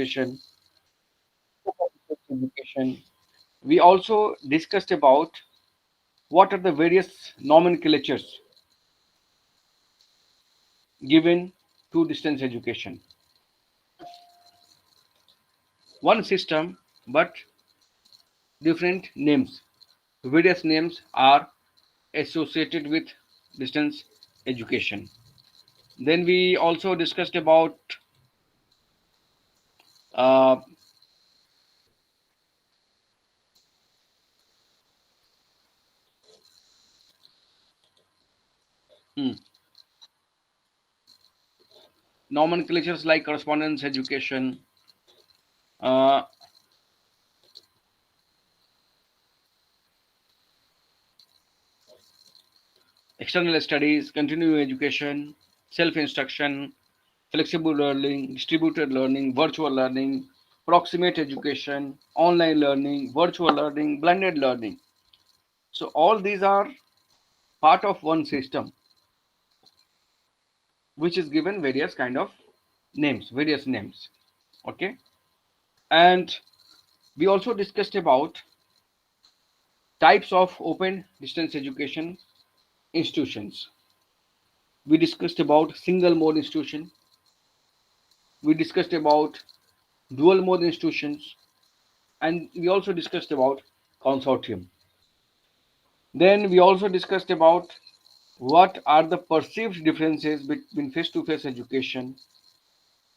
education. Education. We also discussed about what are the various nomenclatures given to distance education. One system, but different names. Various names are associated with distance education. Then we also discussed about uh, hmm, nomenclatures like correspondence education, uh, external studies, continuing education, self-instruction, flexible learning, distributed learning, virtual learning, proximate education, online learning, virtual learning, blended learning. So all these are part of one system, which is given various kind of names, various names. Okay. And we also discussed about types of open distance education institutions. We discussed about single mode institution. We discussed about dual mode institutions, and we also discussed about consortium. Then we also discussed about what are the perceived differences between face-to-face education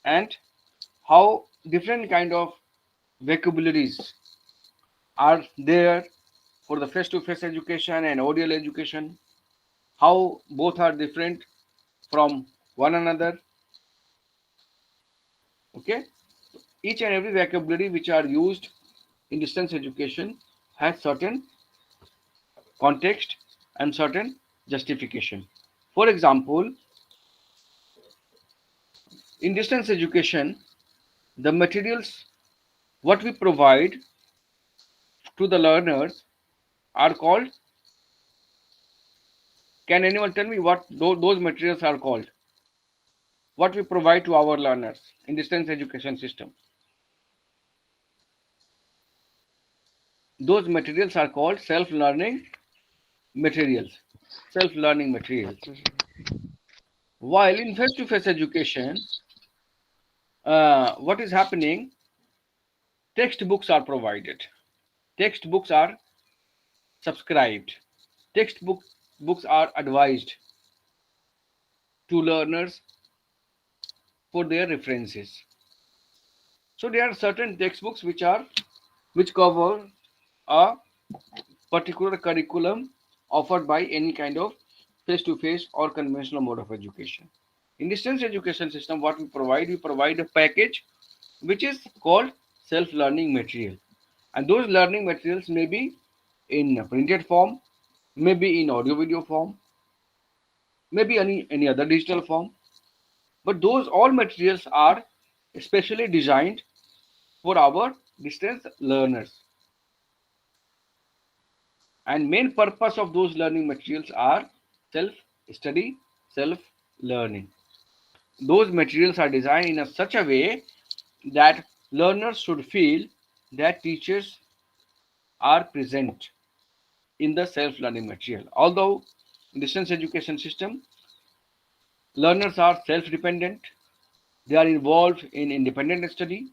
and how different kind of vocabularies are there for the face-to-face education and audio education, how both are different from one another. Okay, each and every vocabulary which are used in distance education has certain context and certain justification. For example, in distance education, the materials what we provide to the learners are called. Can anyone tell me what those materials are called? What we provide to our learners in distance education system? Those materials are called self-learning materials. Self-learning materials. While in face-to-face education, what is happening? Textbooks are provided. Textbooks are subscribed. Books are advised to learners for their references. So there are certain textbooks which cover a particular curriculum offered by any kind of face-to-face or conventional mode of education. In distance education system, what we provide a package which is called self-learning material. And those learning materials may be in a printed form, maybe in audio video form, maybe any other digital form. But those all materials are specially designed for our distance learners. And main purpose of those learning materials are self-study, self-learning. Those materials are designed in such a way that learners should feel that teachers are present in the self-learning material. Although in distance education system, learners are self-dependent, they are involved in independent study,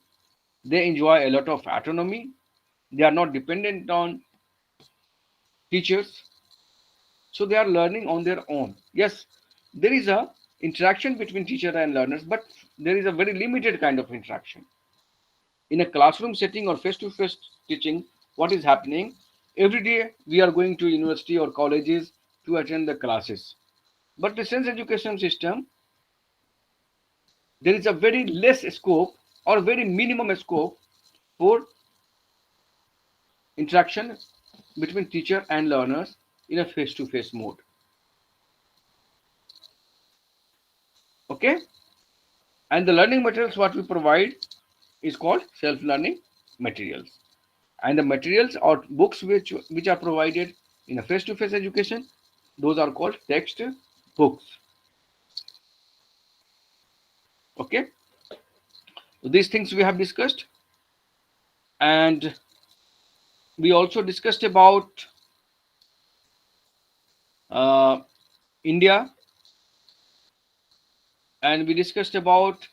they enjoy a lot of autonomy, they are not dependent on teachers, so they are learning on their own. Yes, there is a interaction between teacher and learners, but there is a very limited kind of interaction. In a classroom setting or face-to-face teaching, what is happening? Every day we are going to university or colleges to attend the classes. But distance education system, there is a very less scope or very minimum scope for interaction between teacher and learners in a face-to-face mode. Okay, and the learning materials what we provide is called self-learning materials. And the materials or books which are provided in a face-to-face education, those are called text books. Okay, These things we have discussed, and we also discussed about uh, India, and we discussed about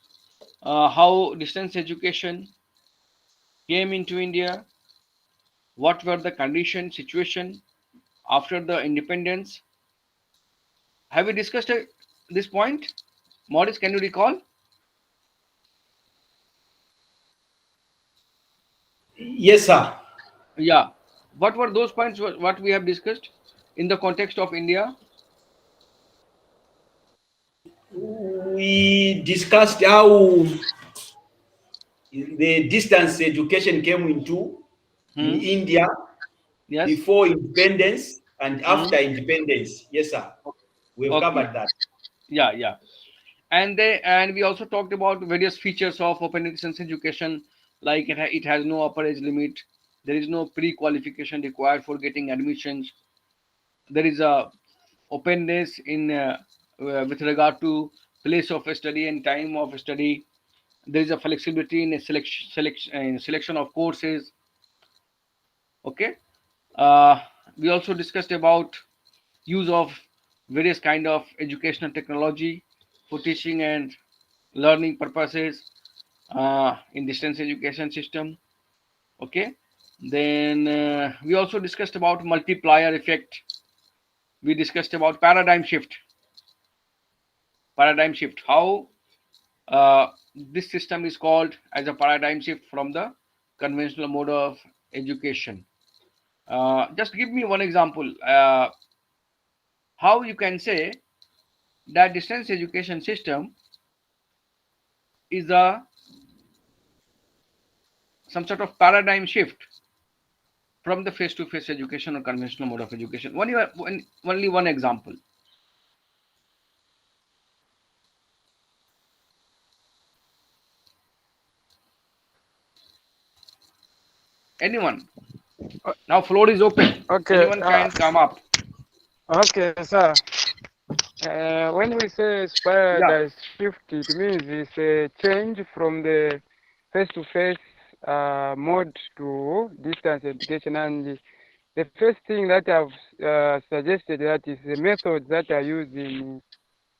how distance education came into India, what were the condition situation after the independence. Have we discussed this point? Maurice, can you recall? Yes, sir. Yeah. What were those points what we have discussed in the context of India? We discussed how the distance education came into in Hmm. India Yes. before independence and Hmm. after independence. Yes, sir. We've Okay. covered that. Yeah, yeah. And we also talked about various features of open distance education, like it has no upper age limit. There is no pre-qualification required for getting admissions. There is a openness in with regard to place of study and time of study. There is a flexibility in a selection of courses. Okay. uh, we also discussed about use of various kind of educational technology for teaching and learning purposes in distance education system. Okay. Then we also discussed about multiplier effect. We discussed about paradigm shift, how this system is called as a paradigm shift from the conventional mode of education. Just give me one example, how you can say that distance education system is a some sort of paradigm shift from the face-to-face education or conventional mode of education. Only one example. Anyone? Now floor is open. Okay, Anyone can come up. okay, sir. When we say Yeah. paradigm shift, it means it's a change from the face-to-face mode to distance education. And the first thing that I've suggested that is the methods that are used in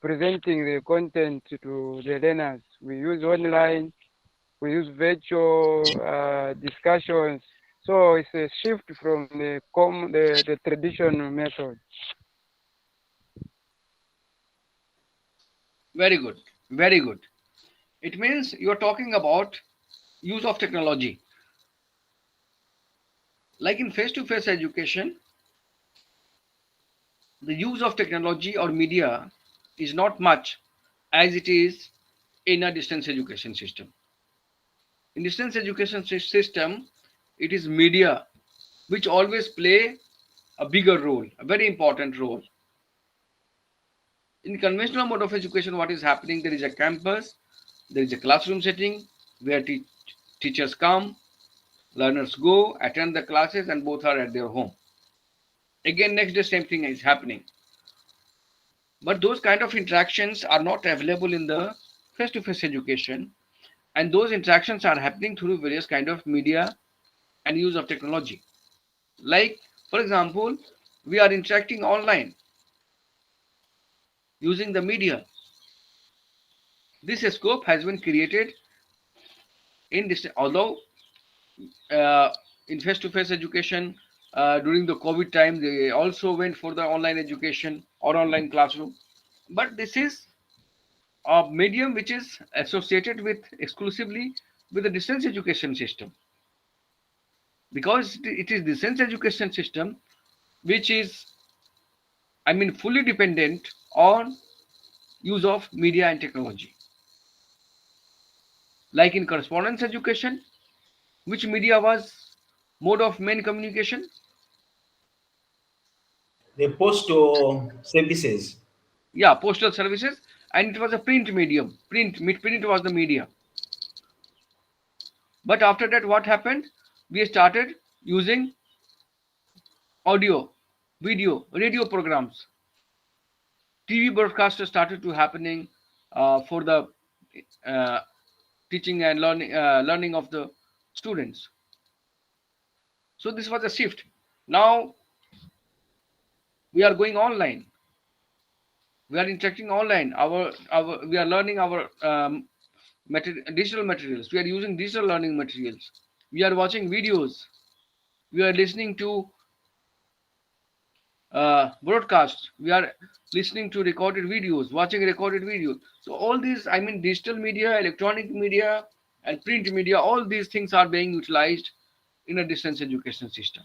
presenting the content to the learners. We use online, we use virtual discussions. So it's a shift from the traditional method. Very good. Very good. It means you're talking about use of technology. Like in face-to-face education, the use of technology or media is not much as it is in a distance education system. In distance education system, it is media which always play a bigger role, a very important role. In conventional mode of education, what is happening? There is a campus, there is a classroom setting where teachers come, learners go, attend the classes, and both are at their home. Again, next day, same thing is happening. But those kind of interactions are not available in the face-to-face education, and those interactions are happening through various kind of media and use of technology. Like, for example, we are interacting online using the media. This scope has been created in this, although uh, in face-to-face education during the COVID time, they also went for the online education or online classroom. But this is a medium which is associated with exclusively with the distance education system, because it is distance education system which is, I mean, fully dependent on use of media and technology. Like in correspondence education, which media was mode of main communication? The postal services. Yeah, postal services, and it was a print medium. Print was the media. But after that, what happened? We started using audio, video, radio programs. TV broadcasters started to happening for the uh, teaching and learning of the students. So this was a shift. Now we are going online. We are interacting online. Our we are learning our digital materials. We are using digital learning materials. We are watching videos. We are listening to broadcasts. We are listening to recorded videos, watching recorded videos. So all these, I mean, digital media, electronic media, and print media, all these things are being utilized in a distance education system,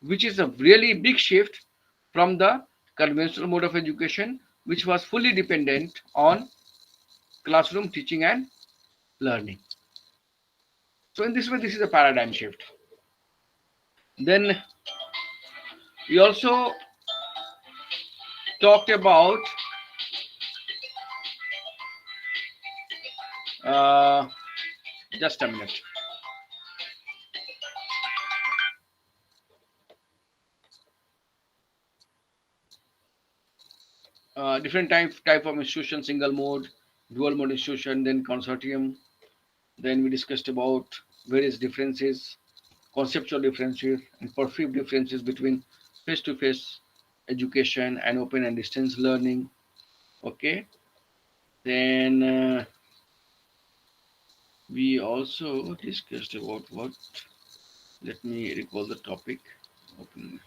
which is a really big shift from the conventional mode of education, which was fully dependent on classroom teaching and learning. So in this way, this is a paradigm shift. Then we also talked about uh, just a minute. Different type of institution, single mode, dual mode institution, then consortium. Then we discussed about various differences, conceptual differences, and perceived differences between face-to-face education and open and distance learning. Okay. Then we also discussed about what? Let me recall the topic. Open.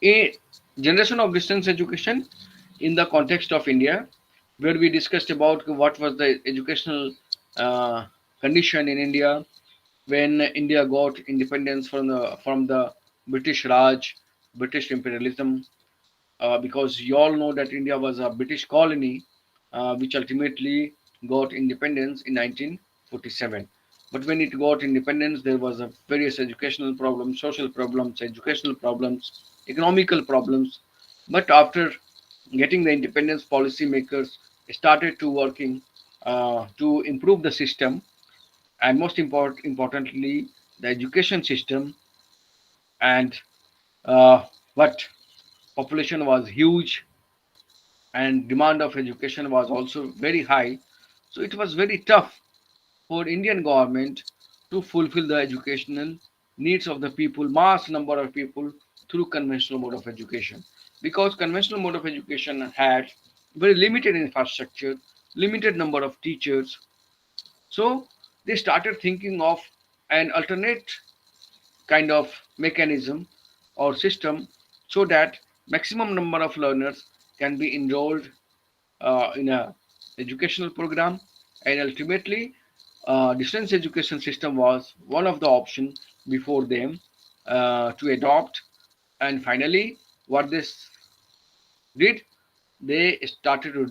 A generation of distance education in the context of India, where we discussed about what was the educational uh, condition in India when India got independence from the British Raj, British imperialism, because you all know that India was a British colony, which ultimately got independence in 1947. But when it got independence, there was a various educational problems, social problems, educational problems, economical problems. But after getting the independence, policymakers started to working to improve the system, and most importantly, the education system. And what population was huge, and demand of education was also very high. So it was very tough for Indian government to fulfill the educational needs of the people, mass number of people, through conventional mode of education, because conventional mode of education had very limited infrastructure, limited number of teachers. So they started thinking of an alternate kind of mechanism or system, so that maximum number of learners can be enrolled in a educational program, and ultimately distance education system was one of the options before them to adopt. And finally, what this did, they started to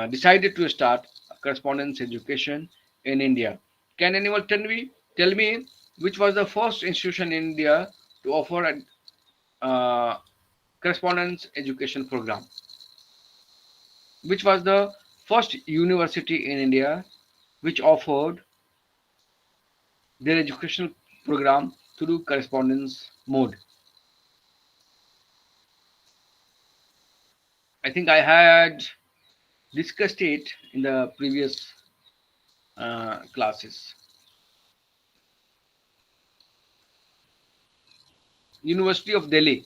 decided to start correspondence education in India. Can anyone tell me which was the first institution in India to offer a correspondence education program? Which was the first university in India which offered their educational program through correspondence mode? I think I had discussed it in the previous classes. University of Delhi.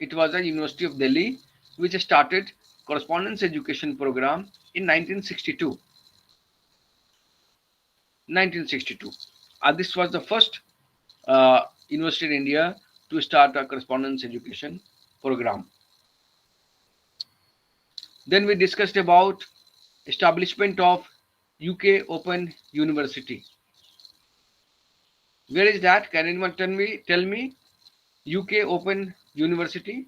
It was a University of Delhi which started correspondence education program in 1962. 1962. This was the first university in India to start a correspondence education program. Then we discussed about establishment of UK Open University. Where is that? Can anyone tell me UK Open University?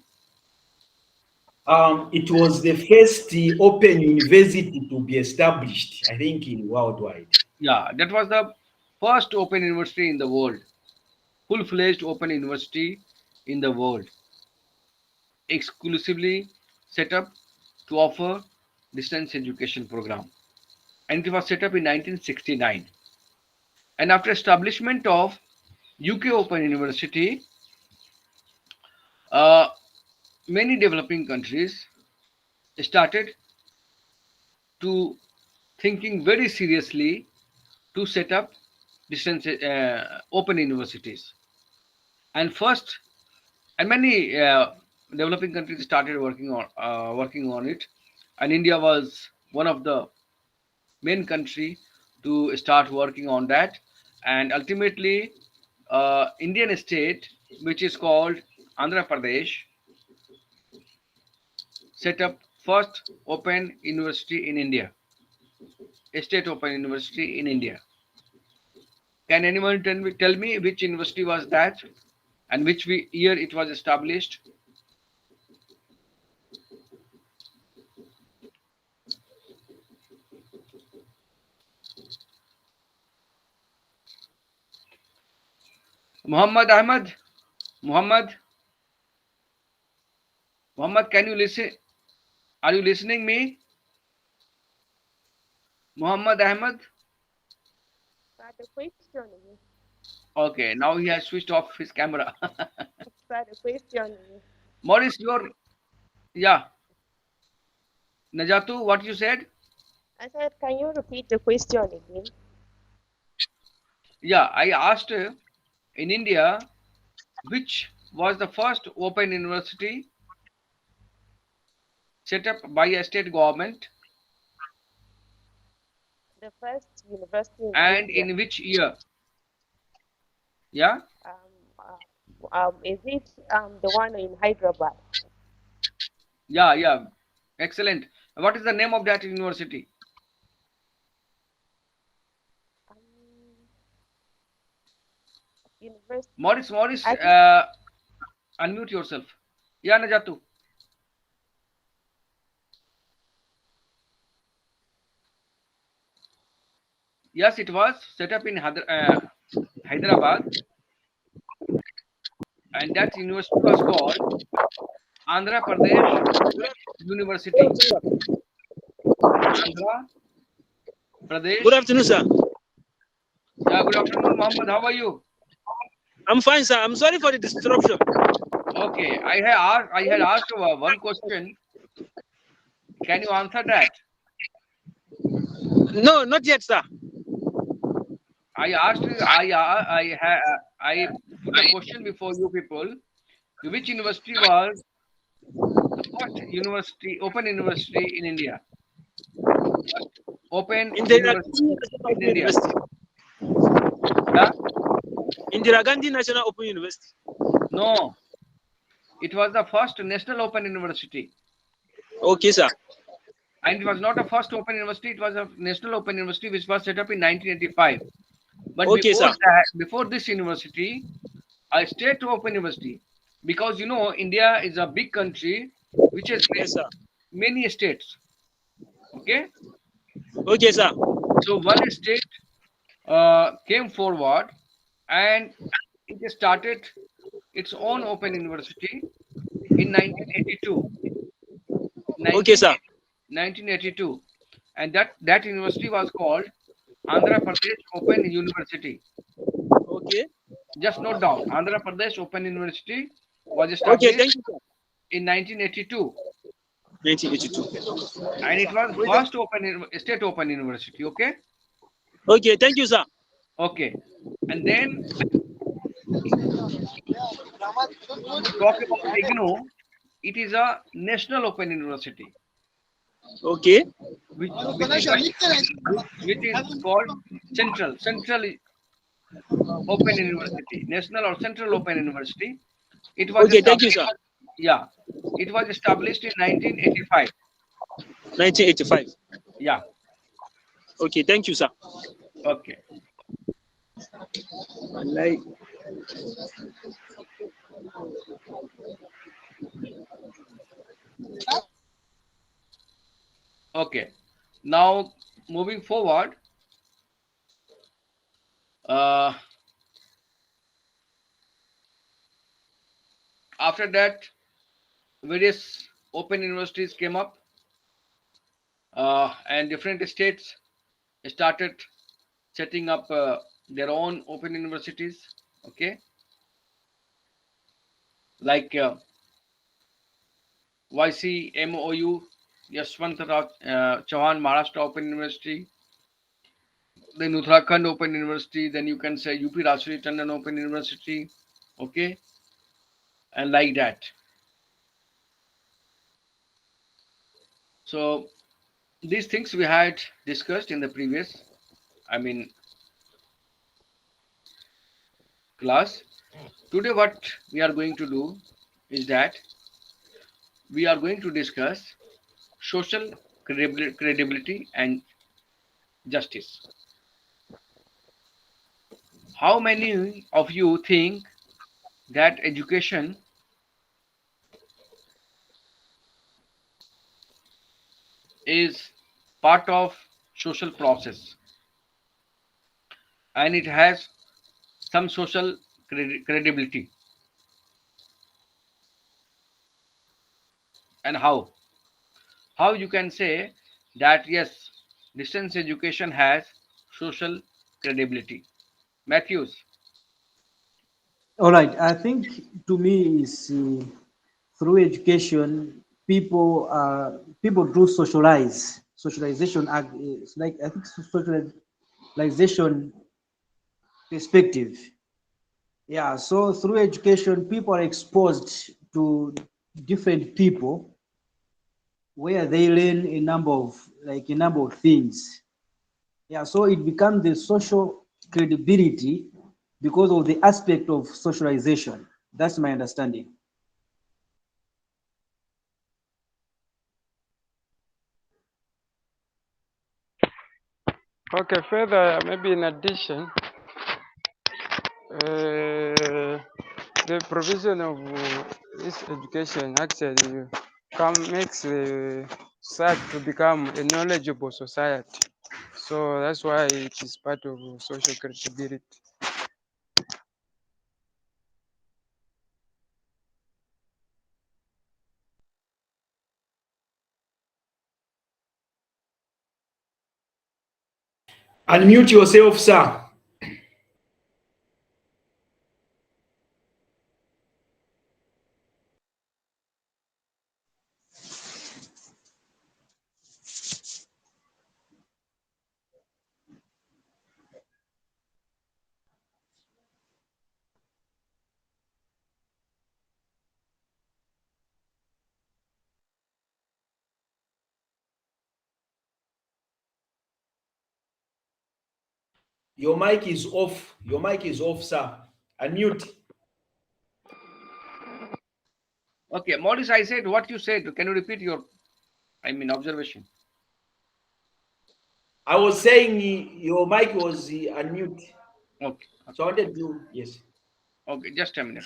It was the first open university to be established, I think, in worldwide. Yeah, that was the first open university in the world, full-fledged open university in the world, exclusively set up to offer distance education program. And it was set up in 1969. And after establishment of UK Open University, uh, many developing countries started to thinking very seriously to set up distance open universities. And first, and many developing countries started working on it, and India was one of the main country to start working on that. And ultimately, Indian state, which is called Andhra Pradesh, set up first open university in India, a state open university in India. Can anyone tell me which university was that and which year it was established? Muhammad Ahmad, Muhammad, Muhammad, can you listen? Are you listening me? Muhammad Ahmad? The question is, Okay, now he has switched off his camera. the question is, Maurice, yeah, Najatu, what you said? I said, can you repeat the question again? Yeah, I asked in India, which was the first open university set up by a state government The first university in and India. in which year? Yeah, Is it the one in Hyderabad? yeah, excellent. What is the name of that university? Um, University. Morris, I think unmute yourself. Yeah, Najatu. Yes, it was set up in Hyderabad, and that university was called Andhra Pradesh University. Andhra Pradesh. Good afternoon, sir. Yeah, good afternoon, Mohammed. How are you? I'm fine, sir. I'm sorry for the disruption. Okay, I had asked one question. Can you answer that? No, not yet, sir. I asked you. I put a question before you people. Which university was the first university, open university in India? Open Indira university Gandhi National in Open India. University. Yeah? Indira Gandhi National Open University. No, it was the first national open university. Okay, sir. And it was not a first open university, it was a national open university which was set up in 1985. But Okay, before sir. that, before this university, a state open university, because you know India is a big country which has Yes, sir. many states. Okay, Okay, sir. so one state came forward and it started its own open university in 1982. Okay, sir. 1982, and that university was called Andhra Pradesh Open University. Okay. Just note down, Andhra Pradesh Open University was Okay, established thank you, sir. in 1982, 1982. and it was first state open university. Okay, Okay, thank you, sir. okay, and then talk about IGNO. It is a national open university, Okay. which is called Central Open University, National or Central Open University. It was Okay, thank you, established, sir. yeah, it was established in 1985. 1985. Yeah, Okay, thank you, sir. okay. Like, Okay, now moving forward, uh, after that, various open universities came up, and different states started setting up their own open universities. Okay, like YCMOU, Yashwantrao Chauhan Maharashtra Open University, then Uttarakhand Open University, then you can say UP Rashtriya Tandon Open University, okay, and like that. So these things we had discussed in the previous, I mean, class. Today what we are going to do is that we are going to discuss social credibility and justice. How many of you think that education is part of social process and it has some social credibility? And how you can say that yes, distance education has social credibility? Matthews. All right, I think to me is through education, people do socialize. Socialization, it's like I think socialization perspective. Yeah, so through education, people are exposed to different people where they learn a number of things. Yeah, so it becomes the social credibility because of the aspect of socialization. That's my understanding. Okay, further, maybe in addition, the provision of this education actually makes the society to become a knowledgeable society. So that's why it is part of social credibility. Unmute yourself, sir. Your mic is off. Your mic is off, sir. Unmute. Okay, Maurice, I said what you said. Can you repeat your, I mean, observation? I was saying your mic was unmute. Okay, So I wanted to, yes. okay, just a minute.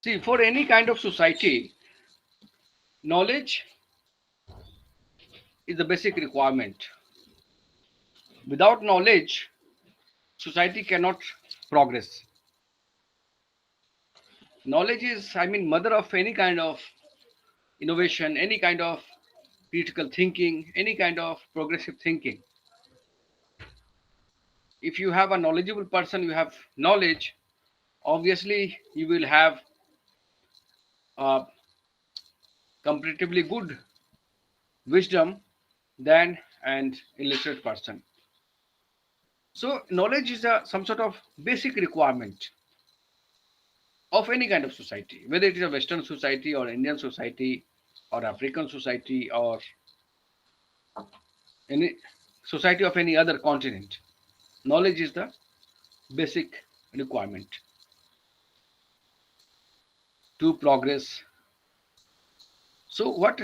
See, for any kind of society, knowledge is the basic requirement. Without knowledge, society cannot progress. Knowledge is, I mean, mother of any kind of innovation, any kind of critical thinking, any kind of progressive thinking. If you have a knowledgeable person, you have knowledge, obviously you will have a comparatively good wisdom than an illiterate person. So knowledge is some sort of basic requirement of any kind of society, whether it is a Western society or Indian society or African society or any society of any other continent. Knowledge is the basic requirement to progress. So what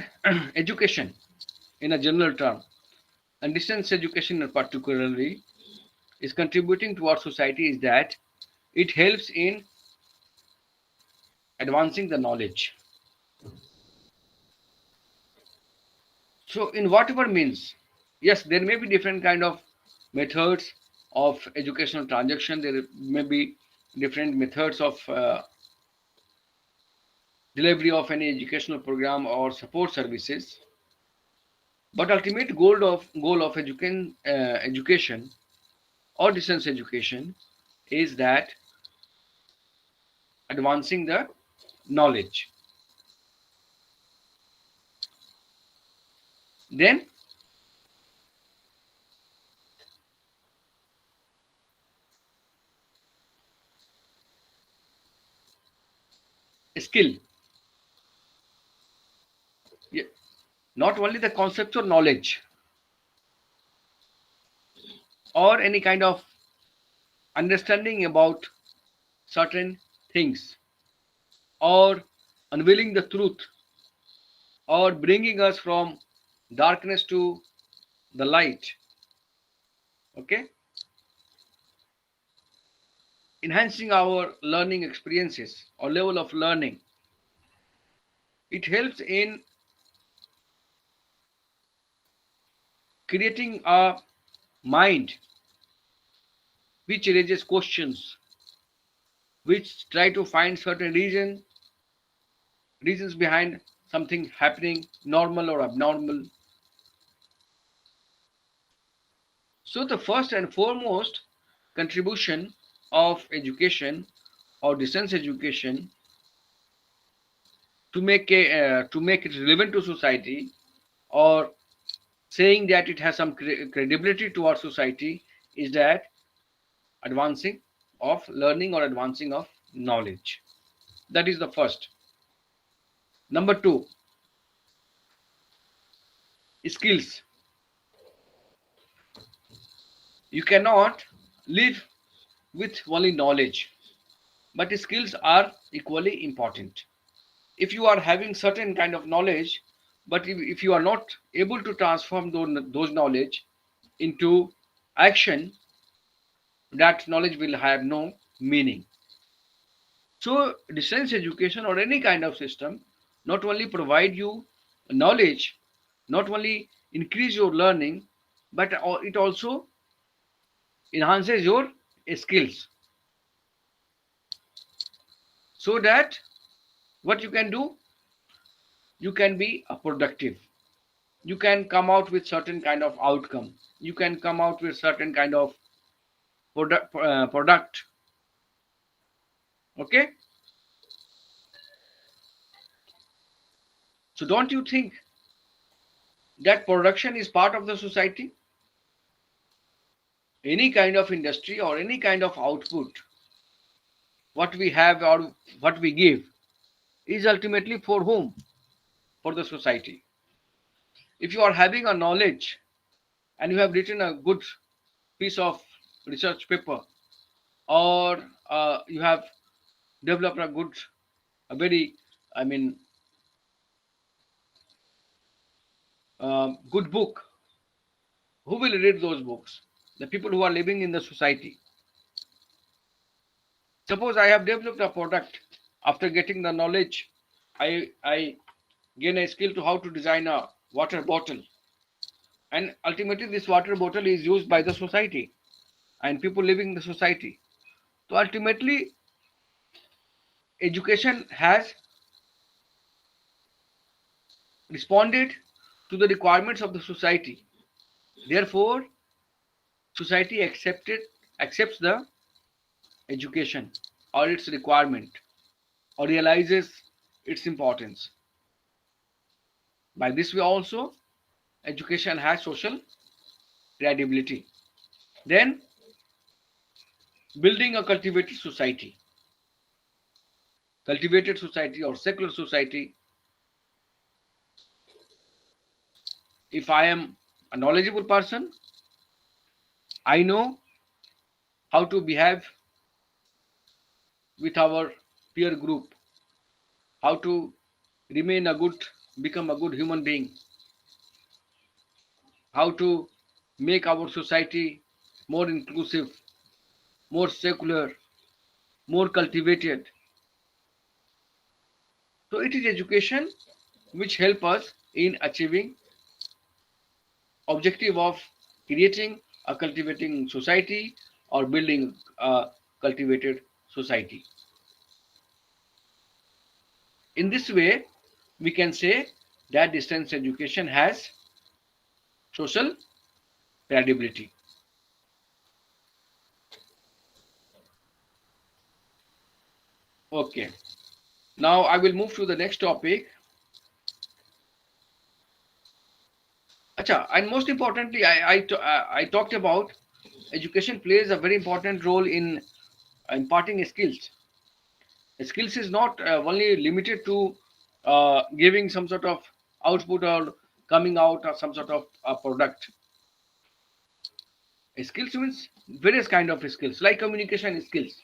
education in a general term and distance education particularly is contributing to our society is that it helps in advancing the knowledge. So in whatever means, yes, there may be different kind of methods of educational transaction. There may be different methods of delivery of any educational program or support services. But ultimate goal of education or distance education is that advancing the knowledge. Then skill. Yeah, not only the conceptual knowledge or any kind of understanding about certain things or unveiling the truth or bringing us from darkness to the light. Okay, enhancing our learning experiences or level of learning. It helps in creating a mind which raises questions, which try to find certain reasons behind something happening, normal or abnormal. So the first and foremost contribution of education or distance education to make it relevant to society, or saying that it has some credibility to our society, is that advancing of learning or advancing of knowledge. That is the first. Number two, skills. You cannot live with only knowledge, but skills are equally important. If you are having certain kind of knowledge, but if you are not able to transform those knowledge into action, that knowledge will have no meaning. So distance education or any kind of system not only provide you knowledge, not only increase your learning, but it also enhances your skills, so that what you can do, you can be productive, you can come out with certain kind of outcome, you can come out with certain kind of product. Okay, so don't you think that production is part of the society? Any kind of industry or any kind of output, what we have or what we give, is ultimately for whom? For the society. If you are having a knowledge and you have written a good piece of research paper, or you have developed a very, I mean, good book, who will read those books? The people who are living in the society. Suppose I have developed a product. After getting the knowledge, I gain a skill to how to design a water bottle, and ultimately this water bottle is used by the society and people living in the society. So ultimately education has responded to the requirements of the society. Therefore society accepts the education or its requirement, or realizes its importance. By this way also education has social credibility. Then building a cultivated society or secular society. If I am a knowledgeable person, I know how to behave with our peer group, how to become a good human being, how to make our society more inclusive, more secular, more cultivated. So it is education which help us in achieving objective of creating a cultivating society or building a cultivated society. In this way, we can say that distance education has social credibility. Okay. Now I will move to the next topic. Acha, and most importantly, I talked about education plays a very important role in imparting skills. Skills is not only limited to giving some sort of output or coming out or some sort of product. Skills means various kind of skills, like communication skills.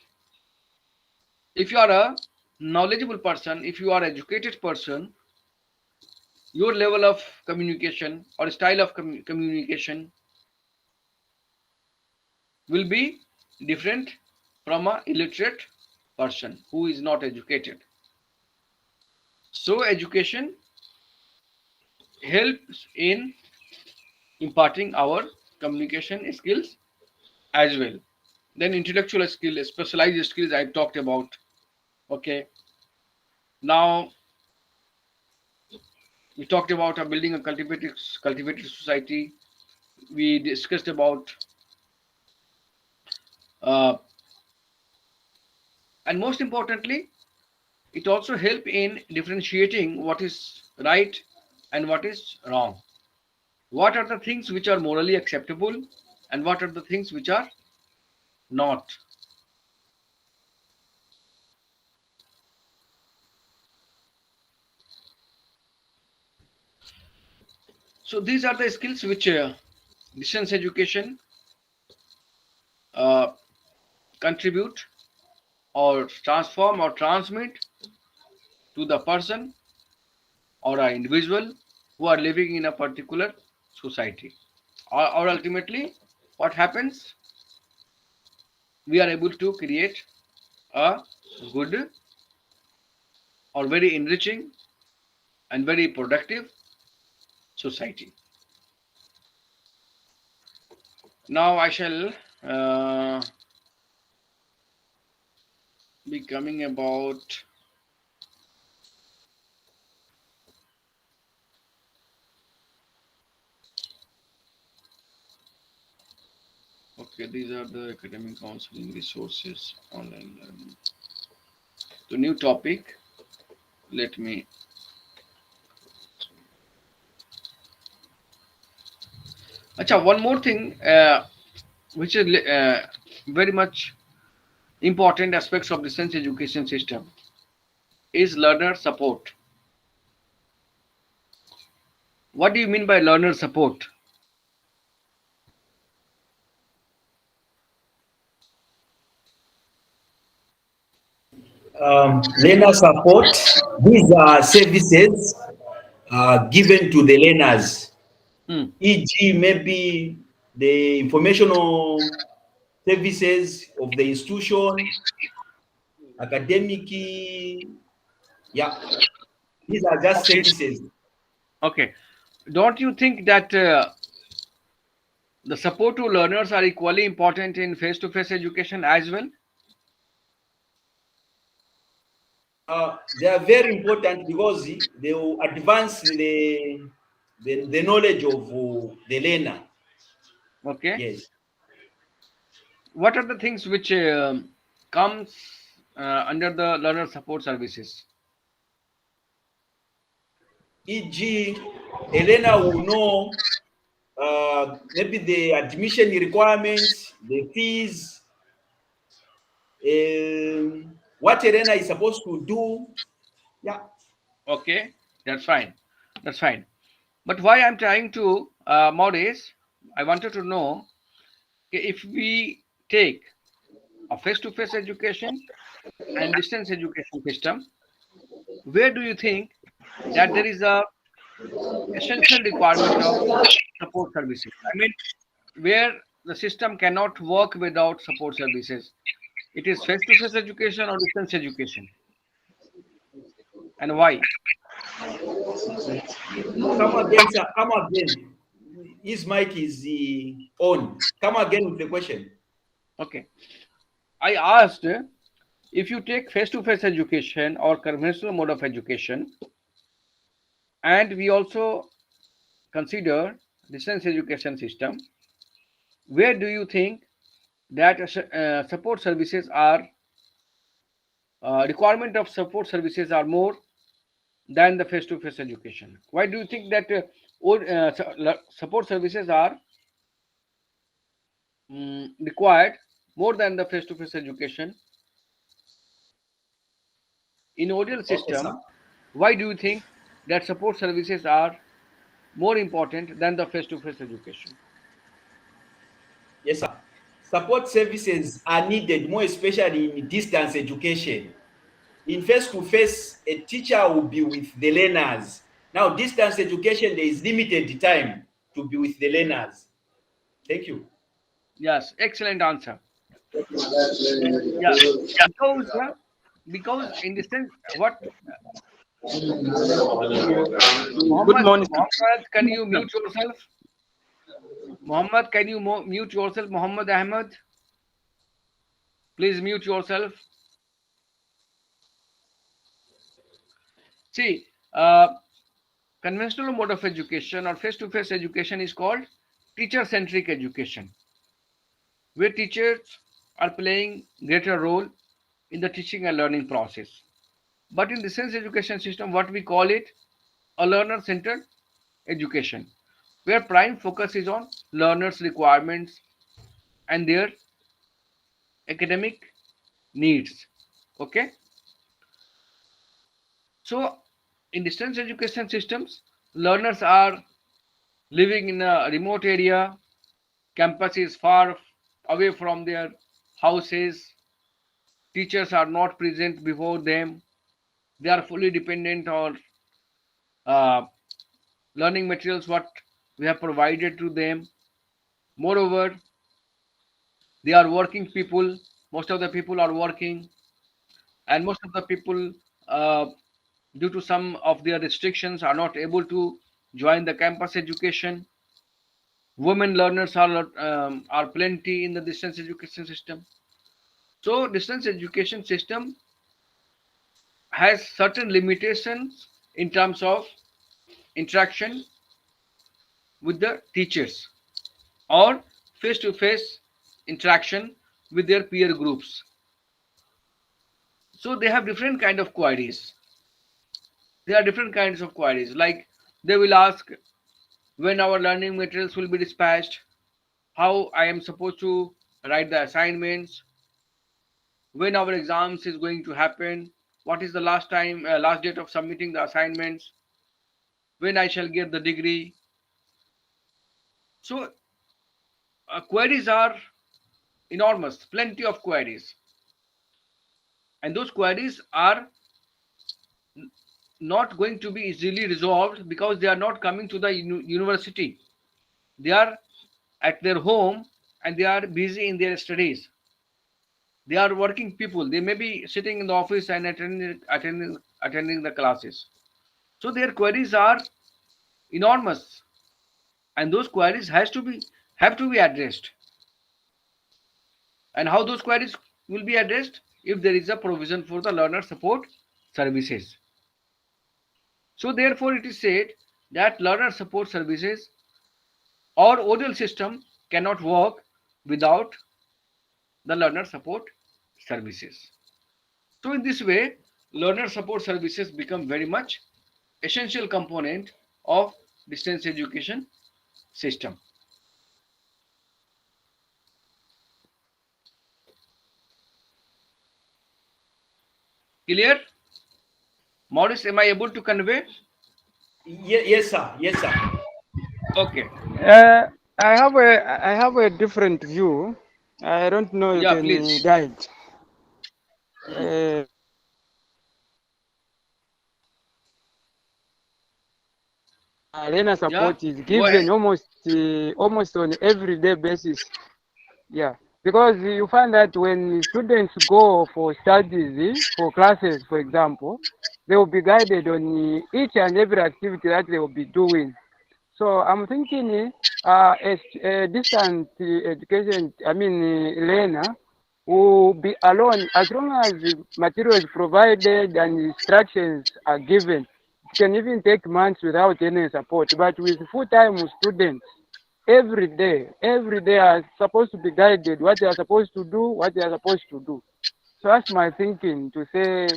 If you are a knowledgeable person, if you are educated person, your level of communication or style of communication will be different from a illiterate person who is not educated. So education helps in imparting our communication skills as well. Then intellectual skill, specialized skills I talked about. Okay. Now we talked about building a cultivated society. We discussed about uh, and most importantly, it also help in differentiating what is right and what is wrong. What are the things which are morally acceptable and what are the things which are not. So these are the skills which distance education uh, contribute or transform or transmit to the person or an individual who are living in a particular society. Or ultimately, what happens? We are able to create a good or very enriching and very productive society. Now I shall be coming about okay, these are the academic counseling resources, online learning. The new topic, let me. Acha, one more thing which is very much important aspects of distance education system is learner support. What do you mean by learner support? Learner support. These are services given to the learners, Hmm. e.g., maybe the informational services of the institution, academic, yeah, these are just Okay. services. Okay. Don't you think that the support to learners are equally important in face-to-face education as well? They are very important because they will advance the knowledge of the learner. Okay. Yes. What are the things which comes under the learner support services? E.g., a learner will know maybe the admission requirements, the fees, what a learner is supposed to do. Yeah. Okay, that's fine. That's fine. But why I'm trying to, Maurice, I wanted to know if we take a face-to-face education and distance education system, where do you think that there is a essential requirement of support services? I mean, where the system cannot work without support services. It is face-to-face education or distance education, and why? Come again, sir. Come again. his mic is on. Come again with the question. Okay. I asked if you take face-to-face education or conventional mode of education, and we also consider distance education system, where do you think that support services are requirement of support services are more than the face-to-face education? Why do you think that support services are required more than the face-to-face education in ODL Okay, sir. system? Why do you think that support services are more important than the face-to-face education? Yes, sir. Support services are needed more especially in distance education. In face-to-face, a teacher will be with the learners. Now, distance education, there is limited time to be with the learners. Thank you. Yes, excellent answer. Yeah, because in the sense what Good morning, sir. Mohammed, can you mute yourself? Mohammed, can you mute yourself? Mohammed Ahmed, please mute yourself. See, conventional mode of education or face-to-face education is called teacher-centric education, where teachers are playing greater role in the teaching and learning process. But in distance education system, what we call it, a learner-centered education, where prime focus is on learners' requirements and their academic needs. Okay, so in distance education systems, learners are living in a remote area, campus is far away from their houses, teachers are not present before them, they are fully dependent on uh, learning materials what we have provided to them. Moreover, they are working people, most of the people are working, and most of the people, uh, due to some of their restrictions, are not able to join the campus education. Women learners are plenty in the distance education system. So distance education system has certain limitations in terms of interaction with the teachers or face-to-face interaction with their peer groups. So they have different kind of queries. There are different kinds of queries, like they will ask when our learning materials will be dispatched, how I am supposed to write the assignments, when our exams is going to happen, what is the last date of submitting the assignments, when I shall get the degree. So queries are enormous, plenty of queries, and those queries are not going to be easily resolved because they are not coming to the university. They are at their home and they are busy in their studies. They are working people. They may be sitting in the office and attending the classes. So their queries are enormous, and those queries have to be addressed. And how those queries will be addressed? If there is a provision for the learner support services. So therefore it is said that learner support services or ODL system cannot work without the learner support services. So in this way, learner support services become very much essential component of distance education system. Clear? Maurice, am I able to convey? Yes, sir. Yes, sir. Okay. I have a different view. I don't know you Yeah, can please. guide. Uh, Arena Yeah, support is go ahead. given almost on everyday basis. Yeah, because you find that when students go for studies, for classes, for example, they will be guided on each and every activity that they will be doing. So I'm thinking a distant education, learner will be alone as long as the material is provided and instructions are given. It can even take months without any support. But with full-time students, every day are supposed to be guided what they are supposed to do, what they are supposed to do. So that's my thinking to say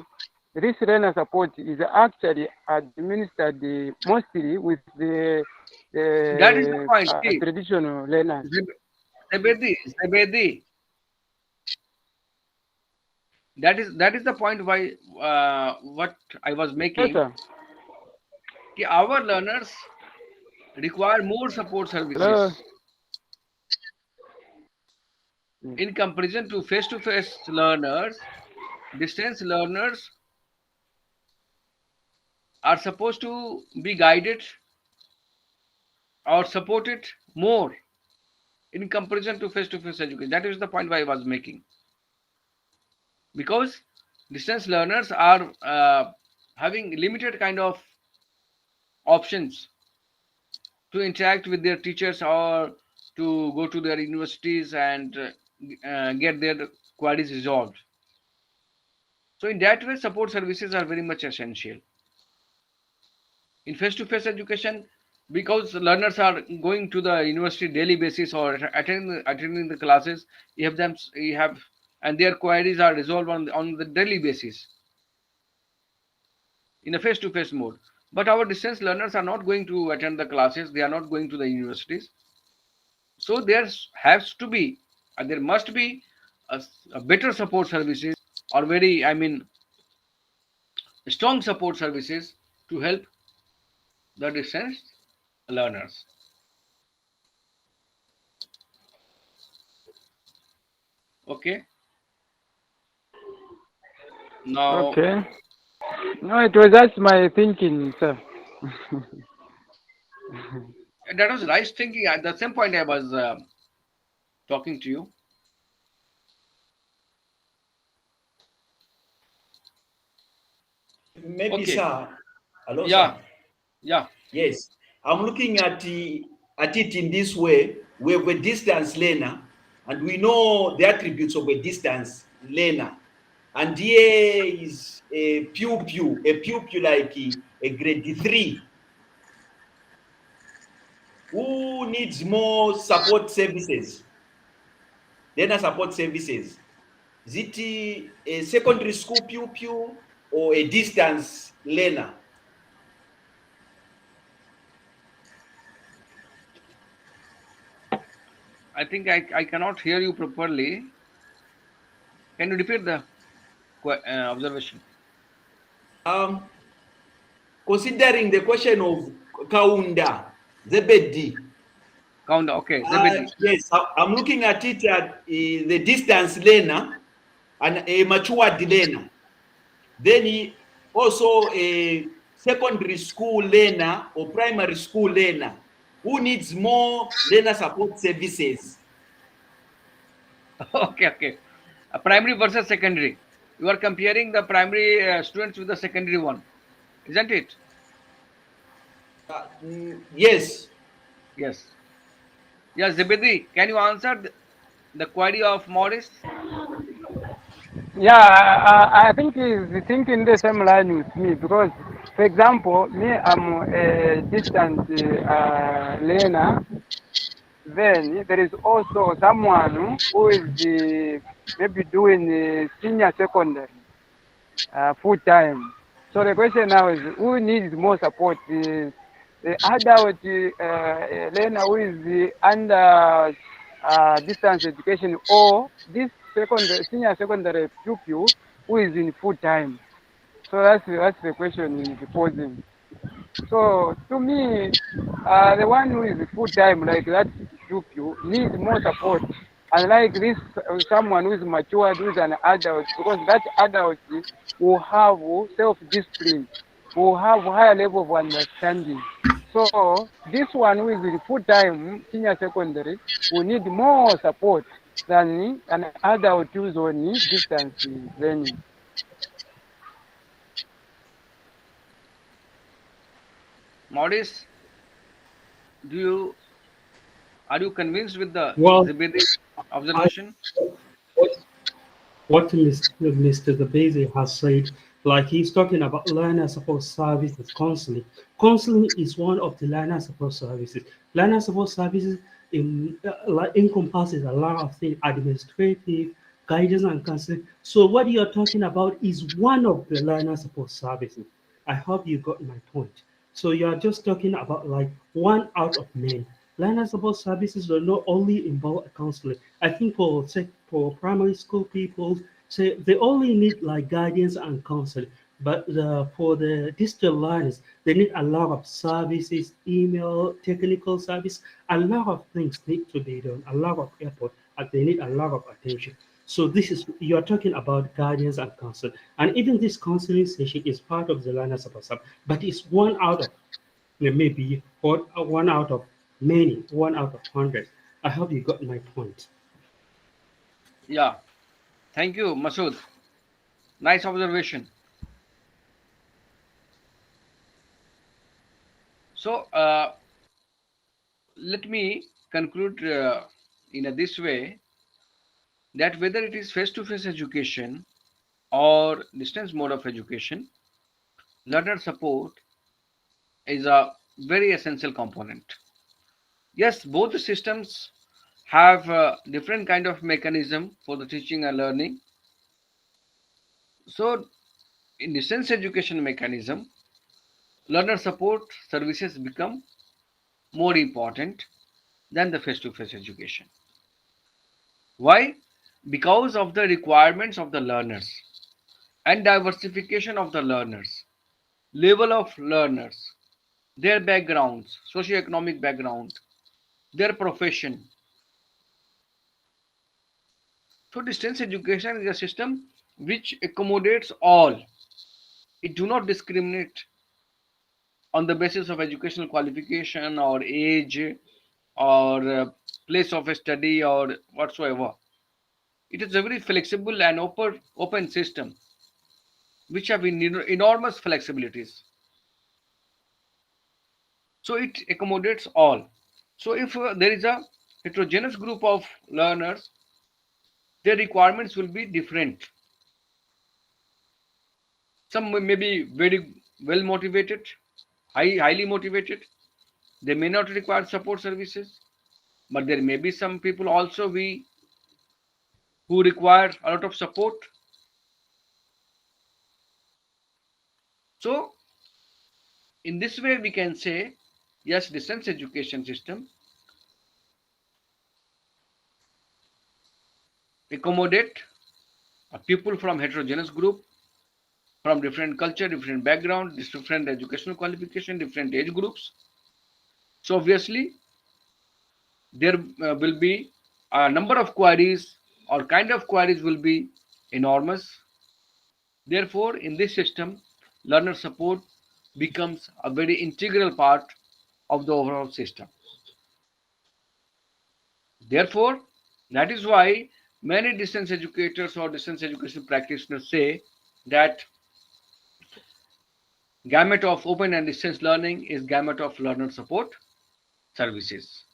this learner support is actually administered mostly with That is the the point. See, traditional learners. Zebedi, that is the point why what I was Yes, making. sir. Our learners require more support Hello. services in comparison to face-to-face learners. Distance learners are supposed to be guided or supported more in comparison to face-to-face education. That is the point why I was making. Because distance learners are having limited kind of options to interact with their teachers or to go to their universities and get their queries resolved. So in that way, support services are very much essential. In face-to-face education, because learners are going to the university daily basis or attending the classes, you have and their queries are resolved on the daily basis in a face-to-face mode. But our distance learners are not going to attend the classes, they are not going to the universities. So there has to be, there must be a better support services or very, I mean, strong support services to help the distance learners. Okay. Now, Okay. No, it was just my thinking, sir. that was right thinking. At the same point, I was talking to you. Maybe, Okay. sir. Hello, Yeah. sir. Yeah. Yes, I'm looking at it in this way. We have a distance learner, and we know the attributes of a distance learner. And here is a pupil like a grade 3 who needs more support services, learner support services. Is it a secondary school pupil or a distance learner? I think I cannot hear you properly. Can you repeat the observation? Um, Considering the question of Kaunda, Zebedi, Count. Okay. Zebedi. yes, I'm looking at it at the distance learner and a matured learner. Then also a secondary school learner or primary school learner who needs more learner support services. Okay. Okay. Primary versus secondary. You are comparing the primary students with the secondary one, isn't it? Yes. Yes. Yes, Zebedi, can you answer the query of Morris? Yeah, I think he's thinking the same line with me because, for example, me, I'm a distant learner. Then there is also someone who is maybe doing senior secondary full time. So the question now is who needs more support? The adult learner who is under distance education or this senior secondary pupil who is in full time. So that's the question he's posing. So to me, the one who is full time like that pupil needs more support. Unlike this, someone who is matured, who is an adult, because that adult will have self-discipline, will have higher level of understanding. So this one who is in full time senior secondary will need more support than an adult who is on distance learning. Morris? Do you are you convinced with the Well, Zibidi I observation? what Mr. Zabezi has said, like he's talking about learner support services counseling. Counseling is one of the learner support services. Learner support services like encompasses a lot of things, administrative, guidance and counseling. So what you're talking about is one of the learner support services. I hope you got my point. So you are just talking about like one out of many. Learner support services do not only involve counseling. I think for primary school people, say they only need like guidance and counseling. But for the digital learners, they need a lot of services, email, technical service, a lot of things need to be done, a lot of effort, and they need a lot of attention. So this is you are talking about guidance and counseling, and even this counseling session is part of the learner support service, but it's one out of maybe one out of many, one out of hundred. I hope you got my point. Yeah. Thank you, Masood. Nice observation. So let me conclude in this way that whether it is face-to-face education or distance mode of education, learner support is a very essential component. Yes, both the systems have different kind of mechanism for the teaching and learning. So in distance education mechanism, learner support services become more important than the face-to-face education. Why? Because of the requirements of the learners and diversification of the learners, level of learners, their backgrounds, socio-economic background, their profession. So distance education is a system which accommodates all. It do not discriminate on the basis of educational qualification or age or place of study or whatsoever. It is a very flexible and open system which have enormous flexibilities. So it accommodates all. So if there is a heterogeneous group of learners, their requirements will be different. Some may be very well motivated, highly motivated. They may not require support services, but there may be some people also who require a lot of support. So in this way, we can say, yes, distance education system accommodate a people from heterogeneous group, from different culture, different background, different educational qualification, different age groups. So obviously, there will be a number of queries or kind of queries will be enormous. Therefore, in this system, learner support becomes a very integral part of the overall system. Therefore, that is why many distance educators or distance education practitioners say that gamut of open and distance learning is gamut of learner support services.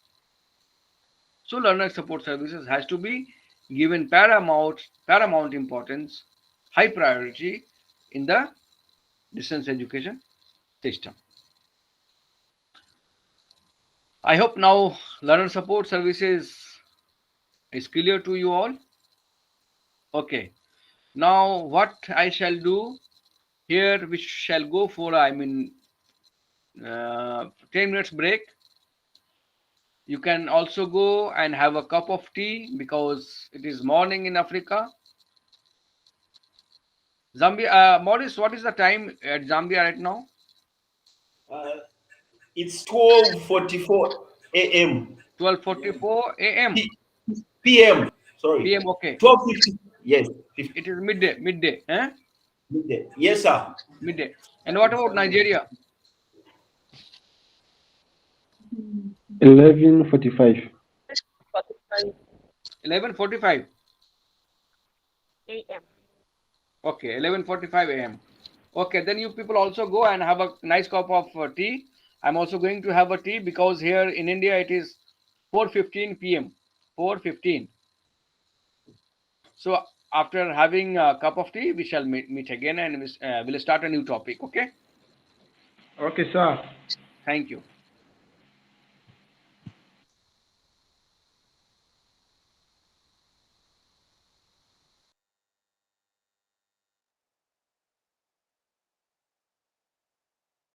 So learner support services has to be given paramount importance, high priority in the distance education system. I hope now learner support services is clear to you all. Okay. Now what I shall do here, we shall go for 10 minutes break. You can also go and have a cup of tea because it is morning in Africa. Zambia, Maurice, what is the time at Zambia right now? Uh, it's 12:44 a.m. 12:44 a.m. p.m. Sorry, PM. Okay, 12:50. Yes, 50, it is midday, eh? midday. Yes, sir. Midday. And what about Nigeria? 11:45. 45 11:45. a.m. Okay, 11:45 a.m. Okay, then you people also go and have a nice cup of tea I'm also going to have a tea because here in India it is 4:15 p.m. 4:15. So after having a cup of tea, we shall meet again and we'll start a new topic. Okay. Okay, sir. Thank you.